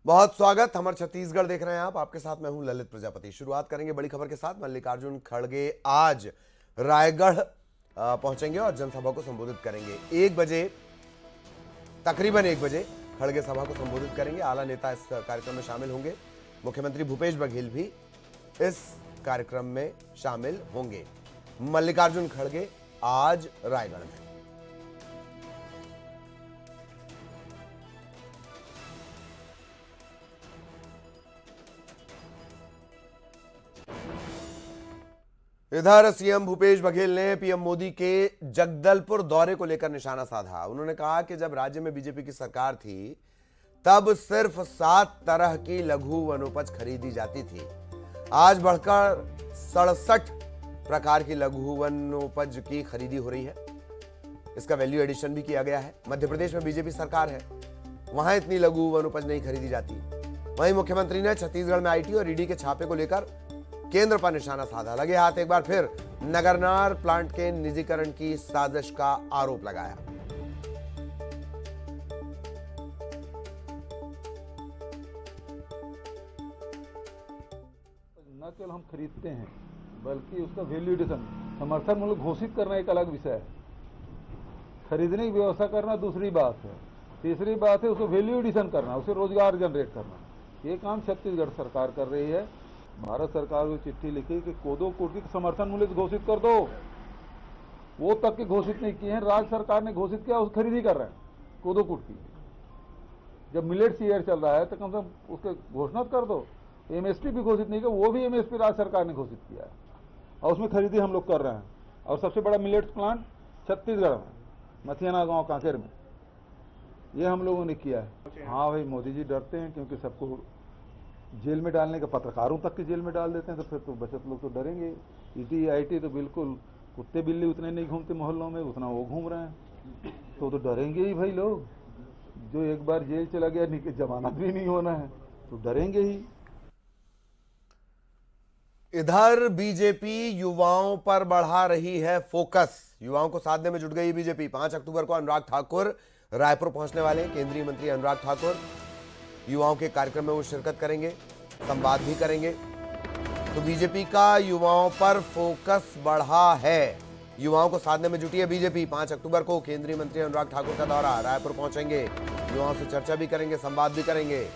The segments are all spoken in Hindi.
बहुत स्वागत। हमारे छत्तीसगढ़ देख रहे हैं आप। आपके साथ मैं हूं ललित प्रजापति। शुरुआत करेंगे बड़ी खबर के साथ। मल्लिकार्जुन खड़गे आज रायगढ़ पहुंचेंगे और जनसभा को संबोधित करेंगे। 1 बजे, तकरीबन 1 बजे खड़गे सभा को संबोधित करेंगे। आला नेता इस कार्यक्रम में शामिल होंगे। मुख्यमंत्री भूपेश बघेल भी इस कार्यक्रम में शामिल होंगे। मल्लिकार्जुन खड़गे आज रायगढ़ में। इधर सीएम भूपेश बघेल ने पीएम मोदी के जगदलपुर दौरे को लेकर निशाना साधा। उन्होंने कहा कि जब राज्य में बीजेपी की सरकार थी तब सिर्फ 7 तरह की लघु वनोपज खरीदी जाती थी। आज बढ़कर 67 प्रकार की लघु वनोपज की खरीदी हो रही है। इसका वैल्यू एडिशन भी किया गया है। मध्य प्रदेश में बीजेपी सरकार है, वहां इतनी लघु वनोपज नहीं खरीदी जाती। वहीं मुख्यमंत्री ने छत्तीसगढ़ में आईटी और ईडी के छापे को लेकर केंद्र पर निशाना साधा। लगे हाथ एक बार फिर नगरनार प्लांट के निजीकरण की साजिश का आरोप लगाया। न केवल हम खरीदते हैं बल्कि उसका वैल्यू एडिशन, समर्थन मूल्य घोषित करना एक अलग विषय है। खरीदने की व्यवस्था करना दूसरी बात है। तीसरी बात है उसको वैल्यू एडिशन करना, उसे रोजगार जनरेट करना। ये काम छत्तीसगढ़ सरकार कर रही है। भारत सरकार को चिट्ठी लिखी कि कोदो कुटकी समर्थन मूल्य घोषित कर दो, वो तक के घोषित नहीं किए हैं। राज्य सरकार ने घोषित किया, उस खरीदी कर रहे हैं कोदो कुटकी। जब मिलेट्स ईयर चल रहा है तो कम से कम उसके घोषणा कर दो। एमएसपी भी घोषित नहीं किया, वो भी एमएसपी राज्य सरकार ने घोषित किया है और उसमें खरीदी हम लोग कर रहे हैं। और सबसे बड़ा मिलेट्स प्लांट छत्तीसगढ़ में, मथियाना गांव कांकेर में, ये हम लोगों ने किया है। हाँ भाई, मोदी जी डरते हैं क्योंकि सबको जेल में डालने का, पत्रकारों तक की जेल में डाल देते हैं, तो फिर तो बचत लोग तो डरेंगे। ईटी आईटी तो बिल्कुल कुत्ते बिल्ली उतने नहीं घूमते मोहल्लों में, उतना वो घूम रहे हैं, तो डरेंगे ही भाई लोग। जो एक बार जेल चला गया, जमानत भी नहीं होना है, तो डरेंगे ही। इधर बीजेपी युवाओं पर बढ़ा रही है फोकस। युवाओं को साधने में जुट गई बीजेपी। 5 अक्टूबर को अनुराग ठाकुर रायपुर पहुंचने वाले हैं। केंद्रीय मंत्री अनुराग ठाकुर युवाओं के कार्यक्रम में वो शिरकत करेंगे, संवाद भी करेंगे। तो बीजेपी का युवाओं पर फोकस बढ़ा है। युवाओं को साधने में जुटी है बीजेपी। 5 अक्टूबर को केंद्रीय मंत्री अनुराग ठाकुर का दौरा, रायपुर पहुंचेंगे, युवाओं से चर्चा भी करेंगे, संवाद भी करेंगे।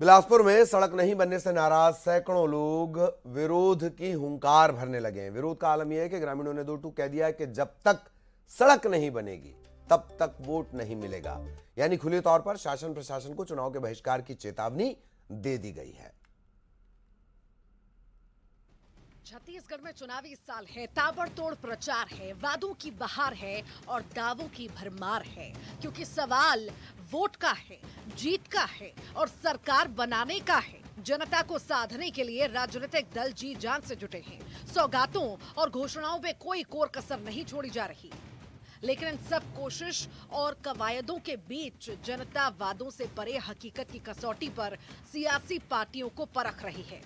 बिलासपुर में सड़क नहीं बनने से नाराज सैकड़ों लोग विरोध की हुंकार भरने लगे हैं। विरोध का आलम यह है कि ग्रामीणों ने 2 टूक कह दिया है कि जब तक सड़क नहीं बनेगी तब तक वोट नहीं मिलेगा। यानी खुले तौर पर शासन प्रशासन को चुनाव के बहिष्कार की चेतावनी दे दी गई है। छत्तीसगढ़ में चुनावी साल है, ताबड़तोड़ प्रचार है, वादों की बहार है और दावों की भरमार है। क्योंकि सवाल वोट का है, जीत का है और सरकार बनाने का है। जनता को साधने के लिए राजनीतिक दल जी जान से जुटे हैं। सौगातों और घोषणाओं में कोई कोर कसर नहीं छोड़ी जा रही। लेकिन इन सब कोशिश और कवायदों के बीच जनता वादों से परे हकीकत की कसौटी पर सियासी पार्टियों को परख रही है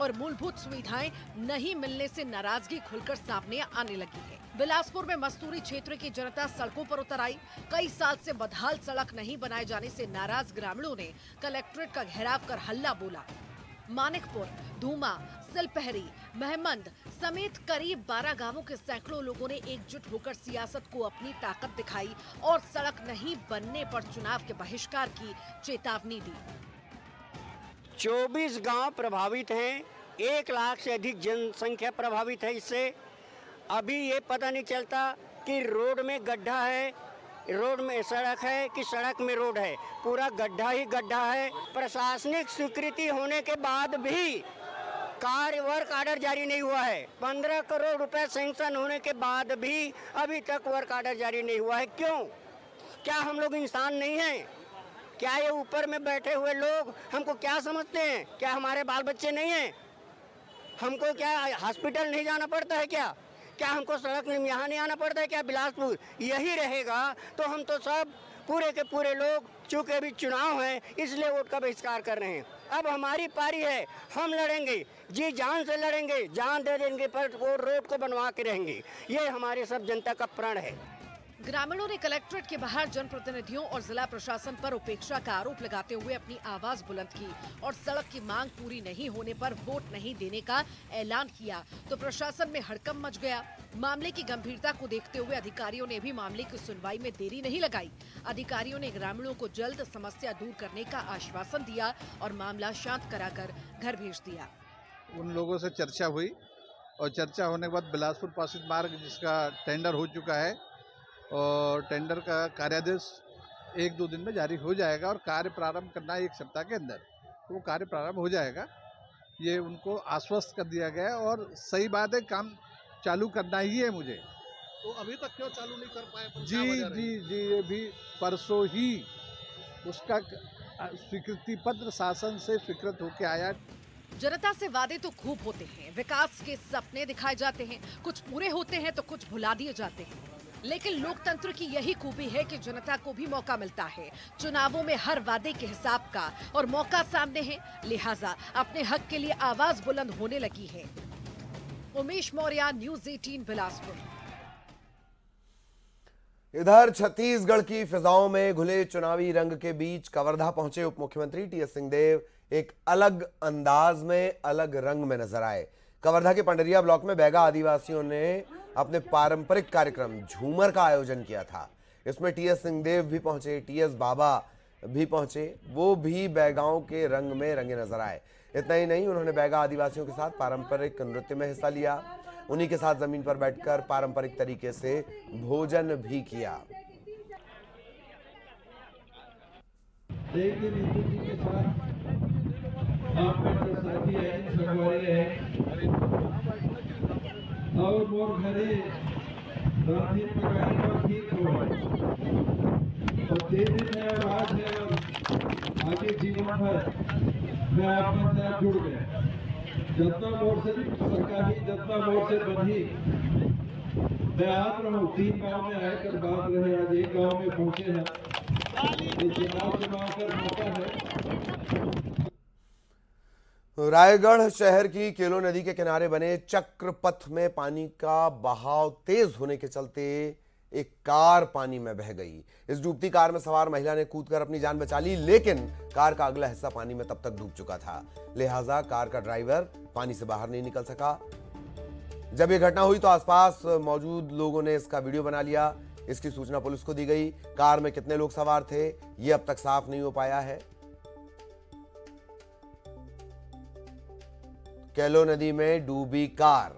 और मूलभूत सुविधाएं नहीं मिलने से नाराजगी खुलकर सामने आने लगी है। बिलासपुर में मस्तूरी क्षेत्र की जनता सड़कों पर उतर आई। कई साल से बदहाल सड़क नहीं बनाए जाने से नाराज ग्रामीणों ने कलेक्ट्रेट का घेराव कर हल्ला बोला। मानिकपुर, धूमा, सिलपहरी, महमंद समेत करीब 12 गांवों के सैकड़ों लोगों ने एकजुट होकर सियासत को अपनी ताकत दिखाई और सड़क नहीं बनने पर चुनाव के बहिष्कार की चेतावनी दी। 24 गांव प्रभावित हैं, 1 लाख से अधिक जनसंख्या प्रभावित है इससे। अभी ये पता नहीं चलता कि रोड में गड्ढा है, रोड में सड़क है कि सड़क में रोड है। पूरा गड्ढा ही गड्ढा है। प्रशासनिक स्वीकृति होने के बाद भी कार्य वर्क आर्डर जारी नहीं हुआ है। 15 करोड़ रुपए सैंक्शन होने के बाद भी अभी तक वर्क आर्डर जारी नहीं हुआ है। क्यों? क्या हम लोग इंसान नहीं हैं? क्या ये ऊपर में बैठे हुए लोग हमको क्या समझते हैं? क्या हमारे बाल बच्चे नहीं हैं? हमको क्या हॉस्पिटल नहीं जाना पड़ता है क्या? क्या हमको सड़क में यहाँ नहीं आना पड़ता है क्या? बिलासपुर यही रहेगा तो हम तो सब पूरे के पूरे लोग, चूंकि अभी चुनाव है इसलिए वोट का बहिष्कार कर रहे हैं। अब हमारी पारी है, हम लड़ेंगे, जी जान से लड़ेंगे, जान दे देंगे, पर वो रोड को बनवा के रहेंगे। ये हमारे सब जनता का प्रण है। ग्रामीणों ने कलेक्ट्रेट के बाहर जनप्रतिनिधियों और जिला प्रशासन पर उपेक्षा का आरोप लगाते हुए अपनी आवाज बुलंद की और सड़क की मांग पूरी नहीं होने पर वोट नहीं देने का ऐलान किया तो प्रशासन में हड़कंप मच गया। मामले की गंभीरता को देखते हुए अधिकारियों ने भी मामले की सुनवाई में देरी नहीं लगाई। अधिकारियों ने ग्रामीणों को जल्द समस्या दूर करने का आश्वासन दिया और मामला शांत कराकर घर भेज दिया। उन लोगों से चर्चा हुई और चर्चा होने के बाद बिलासपुर पासित मार्ग जिसका टेंडर हो चुका है और टेंडर का कार्यादेश 1-2 दिन में जारी हो जाएगा और कार्य प्रारंभ करना है 1 सप्ताह के अंदर, तो वो कार्य प्रारंभ हो जाएगा। ये उनको आश्वस्त कर दिया गया है और सही बात है, काम चालू करना ही है मुझे। तो अभी तक क्यों चालू नहीं कर पाए? जी ये भी परसों ही उसका स्वीकृति पत्र शासन से स्वीकृत होके आया। जनता से वादे तो खूब होते हैं, विकास के सपने दिखाए जाते हैं, कुछ पूरे होते हैं तो कुछ भुला दिए जाते हैं, लेकिन लोकतंत्र की यही खूबी है कि जनता को भी मौका मिलता है। चुनावों में हर वादे के हिसाब का और मौका सामने है, लिहाजा अपने हक के लिए आवाज बुलंद होने लगी है। उमेश मौर्य, न्यूज़ 18 बिलासपुर। इधर छत्तीसगढ़ की फिजाओं में घुले चुनावी रंग के बीच कवर्धा पहुंचे उप मुख्यमंत्री टीएस सिंहदेव एक अलग अंदाज में, अलग रंग में नजर आए। कवर्धा के पंडरिया ब्लॉक में बैगा आदिवासियों ने अपने पारंपरिक कार्यक्रम झूमर का आयोजन किया था। इसमें टीएस सिंहदेव भी पहुंचे, टीएस बाबा भी पहुंचे, वो भी बैगाओं के रंग में रंगे नजर आए। इतना ही नहीं, उन्होंने बैगा आदिवासियों के साथ पारंपरिक नृत्य में हिस्सा लिया। उन्हीं के साथ जमीन पर बैठकर पारंपरिक तरीके से भोजन भी किया। और मोर घरे राधे पकाई का ठीक हो और तेरे में आवाज है और आगे जीवन भर मैं आपके साथ जुड़ गया। जितना मोर से सरकारी, जितना मोर से बंधी मैं आप रहा हूँ। 3 गाँव में आकर बात रहे, आज एक गाँव में पहुँचे हैं। चुनाव कर मौका है। रायगढ़ शहर की केलो नदी के किनारे बने चक्रपथ में पानी का बहाव तेज होने के चलते एक कार पानी में बह गई। इस डूबती कार में सवार महिला ने कूदकर अपनी जान बचा ली, लेकिन कार का अगला हिस्सा पानी में तब तक डूब चुका था, लिहाजा कार का ड्राइवर पानी से बाहर नहीं निकल सका। जब यह घटना हुई तो आसपास मौजूद लोगों ने इसका वीडियो बना लिया। इसकी सूचना पुलिस को दी गई। कार में कितने लोग सवार थे ये अब तक साफ नहीं हो पाया है। केलो नदी में डूबी कार।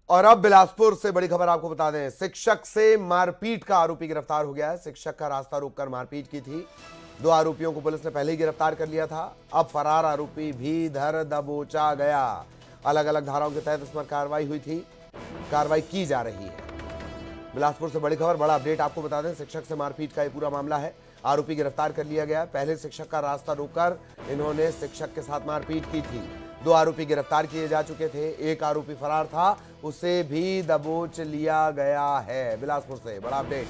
और अब बिलासपुर से बड़ी खबर आपको बता दें, शिक्षक से मारपीट का आरोपी गिरफ्तार हो गया है। शिक्षक का रास्ता रोककर मारपीट की थी। 2 आरोपियों को पुलिस ने पहले ही गिरफ्तार कर लिया था। अब फरार आरोपी भी धर दबोचा गया। अलग अलग धाराओं के तहत इस पर कार्रवाई की जा रही है। बिलासपुर से बड़ी खबर, बड़ा अपडेट आपको बता दें, शिक्षक से मारपीट का ये पूरा मामला है। आरोपी गिरफ्तार कर लिया गया। पहले शिक्षक का रास्ता रोककर इन्होंने शिक्षक के साथ मारपीट की थी। 2 आरोपी गिरफ्तार किए जा चुके थे। एक आरोपी फरार था, उसे भी दबोच लिया गया है। बिलासपुर से बड़ा अपडेट।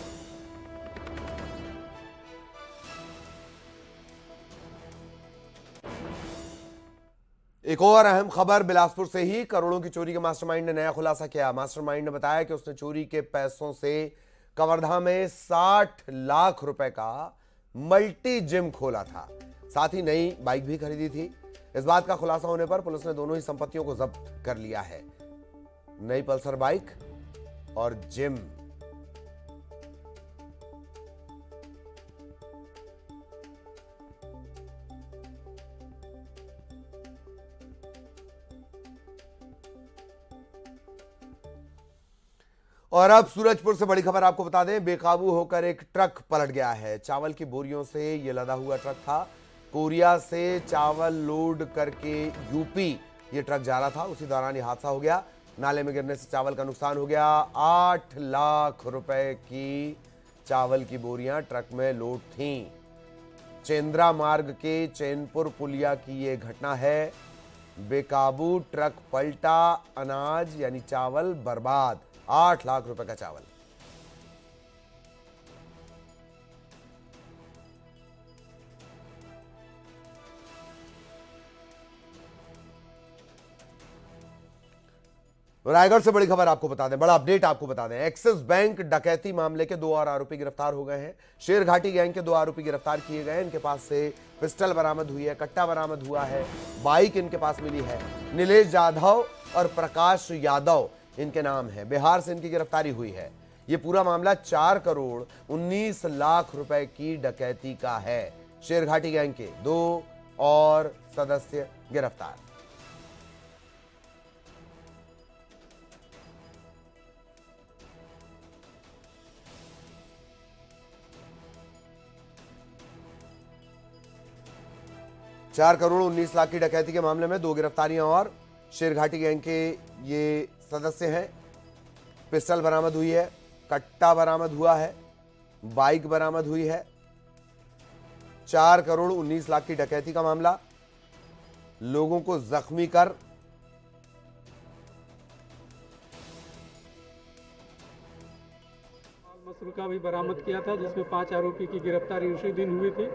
एक और अहम खबर बिलासपुर से ही, करोड़ों की चोरी के मास्टरमाइंड ने नया खुलासा किया। मास्टरमाइंड ने बताया कि उसने चोरी के पैसों से कवर्धा में 60 लाख रुपए का मल्टी जिम खोला था। साथ ही नई बाइक भी खरीदी थी। इस बात का खुलासा होने पर पुलिस ने दोनों ही संपत्तियों को जब्त कर लिया है, नई पल्सर बाइक और जिम। और अब सूरजपुर से बड़ी खबर आपको बता दें, बेकाबू होकर एक ट्रक पलट गया है। चावल की बोरियों से यह लदा हुआ ट्रक था। कोरिया से चावल लोड करके यूपी ये ट्रक जा रहा था। उसी दौरान यह हादसा हो गया। नाले में गिरने से चावल का नुकसान हो गया। 8 लाख रुपए की चावल की बोरियां ट्रक में लोड थीं। चेंद्रा मार्ग के चैनपुर पुलिया की ये घटना है। बेकाबू ट्रक पलटा, अनाज यानी चावल बर्बाद। 8 लाख रुपए का चावल। रायगढ़ से बड़ी खबर आपको बता दें, बड़ा अपडेट आपको बता दें। एक्सिस बैंक डकैती मामले के 2 और आरोपी गिरफ्तार हो गए हैं। शेरघाटी गैंग के 2 आरोपी गिरफ्तार किए गए। इनके पास से पिस्टल बरामद हुई है, कट्टा बरामद हुआ है, बाइक इनके पास मिली है। नीलेश जाधव और प्रकाश यादव इनके नाम है। बिहार से इनकी गिरफ्तारी हुई है। यह पूरा मामला 4 करोड़ 19 लाख रुपए की डकैती का है। शेरघाटी गैंग के 2 और सदस्य गिरफ्तार। चार करोड़ 19 लाख की डकैती के मामले में 2 गिरफ्तारियां और। शेरघाटी गैंग के ये सदस्य हैं। पिस्टल बरामद हुई है, कट्टा बरामद हुआ है, बाइक बरामद हुई है। 4 करोड़ 19 लाख की डकैती का मामला। लोगों को जख्मी कर मसरूका भी बरामद किया था, जिसमें 5 आरोपी की गिरफ्तारी उसी दिन हुई थी।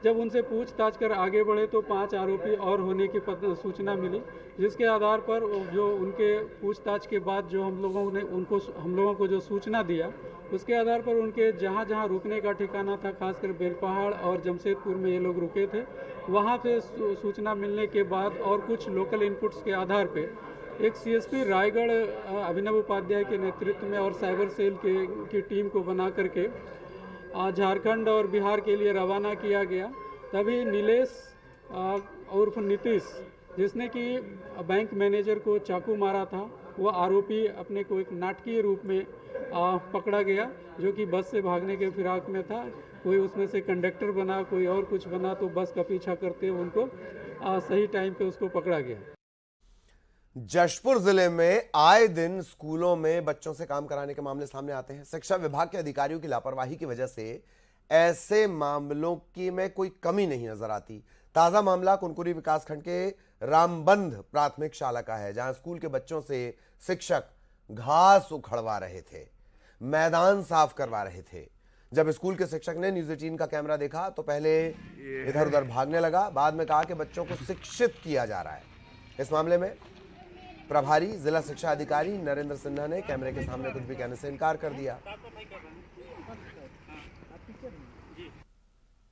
जब उनसे पूछताछ कर आगे बढ़े तो 5 आरोपी और होने की सूचना मिली, जिसके आधार पर जो उनके पूछताछ के बाद जो हम लोगों को जो सूचना दिया, उसके आधार पर उनके जहां जहां रुकने का ठिकाना था, खासकर बेलपहाड़ और जमशेदपुर में ये लोग रुके थे, वहां से सूचना मिलने के बाद और कुछ लोकल इनपुट्स के आधार पे एक सीएसपी रायगढ़ अभिनव उपाध्याय के नेतृत्व में और साइबर सेल की टीम को बना करके झारखंड और बिहार के लिए रवाना किया गया। तभी नीलेश उर्फ नीतीश, जिसने कि बैंक मैनेजर को चाकू मारा था, वो आरोपी अपने को एक नाटकीय रूप में पकड़ा गया, जो कि बस से भागने के फिराक में था। कोई उसमें से कंडक्टर बना, कोई और कुछ बना, तो बस का पीछा करते उनको सही टाइम पे उसको पकड़ा गया। जशपुर जिले में आए दिन स्कूलों में बच्चों से काम कराने के मामले सामने आते हैं। शिक्षा विभाग के अधिकारियों की लापरवाही की वजह से ऐसे मामलों की में कोई कमी नहीं नजर आती। ताजा मामला कुनकुरी विकासखंड के रामबंध प्राथमिक शाला का है, जहां स्कूल के बच्चों से शिक्षक घास उखड़वा रहे थे, मैदान साफ करवा रहे थे। जब स्कूल के शिक्षक ने न्यूज़ 18 का कैमरा देखा तो पहले इधर उधर भागने लगा, बाद में कहा कि बच्चों को शिक्षित किया जा रहा है। इस मामले में प्रभारी जिला शिक्षा अधिकारी नरेंद्र सिन्हा ने कैमरे के सामने कुछ भी कहने से इनकार कर दिया।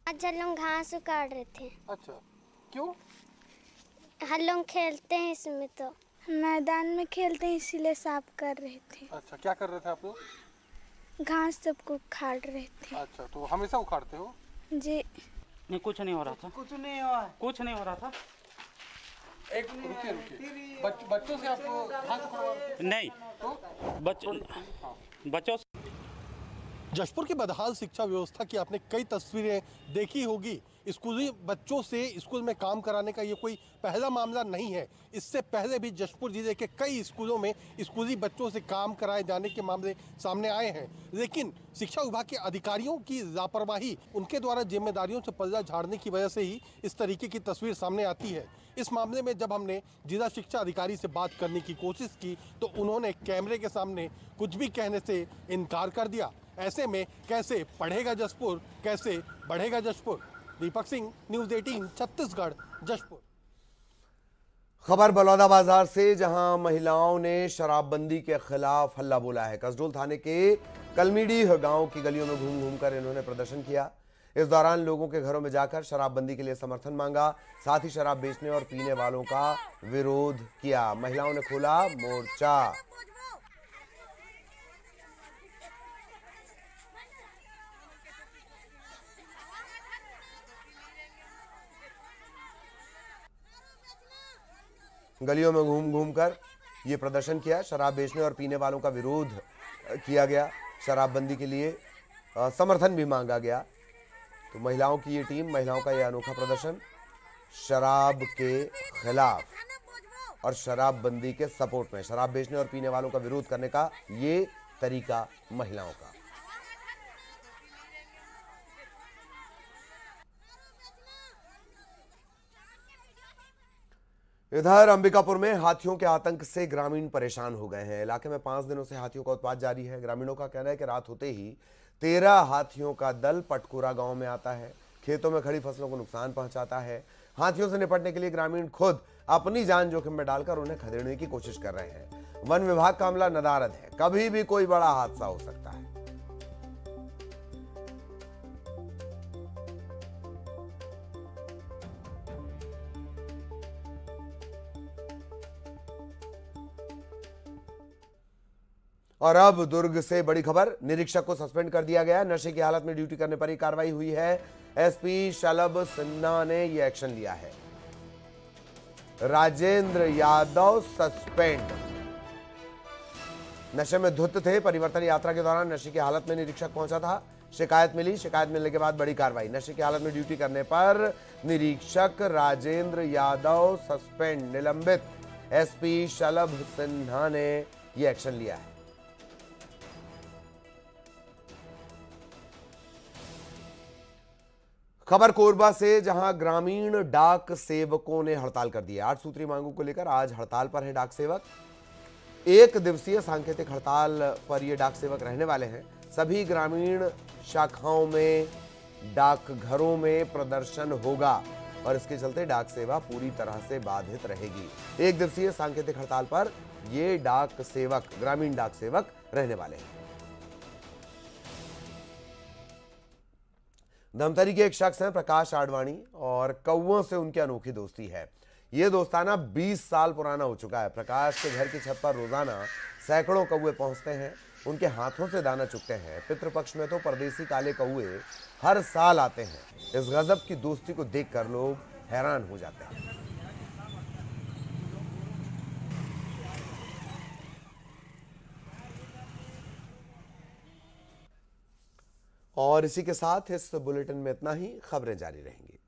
आज हम लोग घास उखाड़ रहे थे। अच्छा, क्यों? हम लोग खेलते हैं इसमें, तो मैदान में खेलते हैं, इसीलिए साफ कर रहे थे। अच्छा, क्या कर रहे थे आप लोग? घास सबको उखाड़ रहे थे। अच्छा, तो हमेशा उखाड़ते हो? जी नहीं, कुछ नहीं हो रहा था। कुछ नहीं हुआ। कुछ नहीं हो रहा था। एक रुकिए। बच्चों से आपको घास उखाड़वा रहे थे? नहीं, तो बच्चों जशपुर की बदहाल शिक्षा व्यवस्था की आपने कई तस्वीरें देखी होगी। स्कूली बच्चों से स्कूल में काम कराने का ये कोई पहला मामला नहीं है। इससे पहले भी जशपुर जिले के कई स्कूलों में स्कूली बच्चों से काम कराए जाने के मामले सामने आए हैं, लेकिन शिक्षा विभाग के अधिकारियों की लापरवाही, उनके द्वारा जिम्मेदारियों से पल्ला झाड़ने की वजह से ही इस तरीके की तस्वीर सामने आती है। इस मामले में जब हमने जिला शिक्षा अधिकारी से बात करने की कोशिश की तो उन्होंने कैमरे के सामने कुछ भी कहने से इनकार कर दिया। ऐसे में कैसे पढ़ेगा जशपुर, कैसे बढ़ेगा जशपुर? दीपक सिंह, न्यूज़ 18 छत्तीसगढ़, जशपुर। खबर बलौदा बाजार से, जहां महिलाओं ने शराबबंदी के खिलाफ हल्ला बोला है। कसडोल थाने के कलमीडीह गांव की गलियों में घूम घूमकर इन्होंने प्रदर्शन किया। इस दौरान लोगों के घरों में जाकर शराबबंदी के लिए समर्थन मांगा, साथ ही शराब बेचने और पीने वालों का विरोध किया। महिलाओं ने खोला मोर्चा। गलियों में घूम घूम कर ये प्रदर्शन किया। शराब बेचने और पीने वालों का विरोध किया गया। शराबबंदी के लिए समर्थन भी मांगा गया। तो महिलाओं की ये टीम, महिलाओं का ये अनोखा प्रदर्शन शराब के खिलाफ। और शराबबंदी के सपोर्ट में। शराब बेचने और पीने वालों का विरोध करने का ये तरीका महिलाओं का। इधर अंबिकापुर में हाथियों के आतंक से ग्रामीण परेशान हो गए हैं। इलाके में 5 दिनों से हाथियों का उत्पात जारी है। ग्रामीणों का कहना है कि रात होते ही 13 हाथियों का दल पटकुरा गांव में आता है, खेतों में खड़ी फसलों को नुकसान पहुंचाता है। हाथियों से निपटने के लिए ग्रामीण खुद अपनी जान जोखिम में डालकर उन्हें खदेड़ने की कोशिश कर रहे हैं। वन विभाग का अमला नदारद है, कभी भी कोई बड़ा हादसा हो सकता है। और अब दुर्ग से बड़ी खबर, निरीक्षक को सस्पेंड कर दिया गया। नशे की हालत में ड्यूटी करने पर ही कार्रवाई हुई है। एसपी शलभ सिन्हा ने यह एक्शन लिया है। राजेंद्र यादव सस्पेंड। नशे में धुत थे। परिवर्तन यात्रा के दौरान नशे की हालत में निरीक्षक पहुंचा था। शिकायत मिली, शिकायत मिलने के बाद बड़ी कार्रवाई। नशे की हालत में ड्यूटी करने पर निरीक्षक राजेंद्र यादव सस्पेंड, निलंबित। एसपी शलभ सिन्हा ने यह एक्शन लिया है। खबर कोरबा से, जहां ग्रामीण डाक सेवकों ने हड़ताल कर दी है। 8 सूत्री मांगों को लेकर आज हड़ताल पर है डाक सेवक। 1 दिवसीय सांकेतिक हड़ताल पर ये डाक सेवक रहने वाले हैं। सभी ग्रामीण शाखाओं में, डाकघरों में प्रदर्शन होगा और इसके चलते डाक सेवा पूरी तरह से बाधित रहेगी। 1 दिवसीय सांकेतिक हड़ताल पर ये डाक सेवक, ग्रामीण डाक सेवक रहने वाले हैं। धमतरी के एक शख्स हैं प्रकाश आडवाणी, और कौवों से उनकी अनोखी दोस्ती है। ये दोस्ताना 20 साल पुराना हो चुका है। प्रकाश के घर की छत पर रोजाना सैकड़ों कौवे पहुंचते हैं, उनके हाथों से दाना चुगते हैं। पितृपक्ष में तो परदेसी काले कौवे हर साल आते हैं। इस गजब की दोस्ती को देखकर लोग हैरान हो जाते हैं। और इसी के साथ इस बुलेटिन में इतना ही। खबरें जारी रहेंगी।